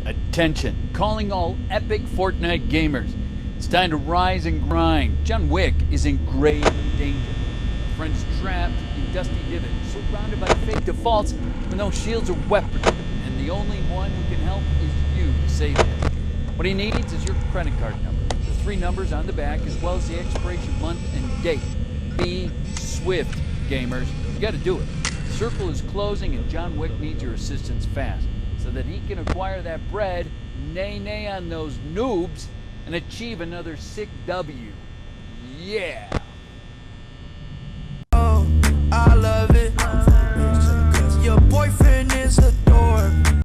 Attention, calling all epic Fortnite gamers. It's time to rise and grind. John Wick is in grave danger. A friend's trapped in Dusty Divot, surrounded by fake defaults with no shields or weapons. And the only one who can help is you to save him. What he needs is your credit card number, the 3 numbers on the back, as well as the expiration month and date. Be swift, gamers. You gotta do it. The circle is closing and John Wick needs your assistance fast, so that he can acquire that bread, nay on those noobs, and achieve another sick W. Yeah! Oh, I love it. Your boyfriend is adorable.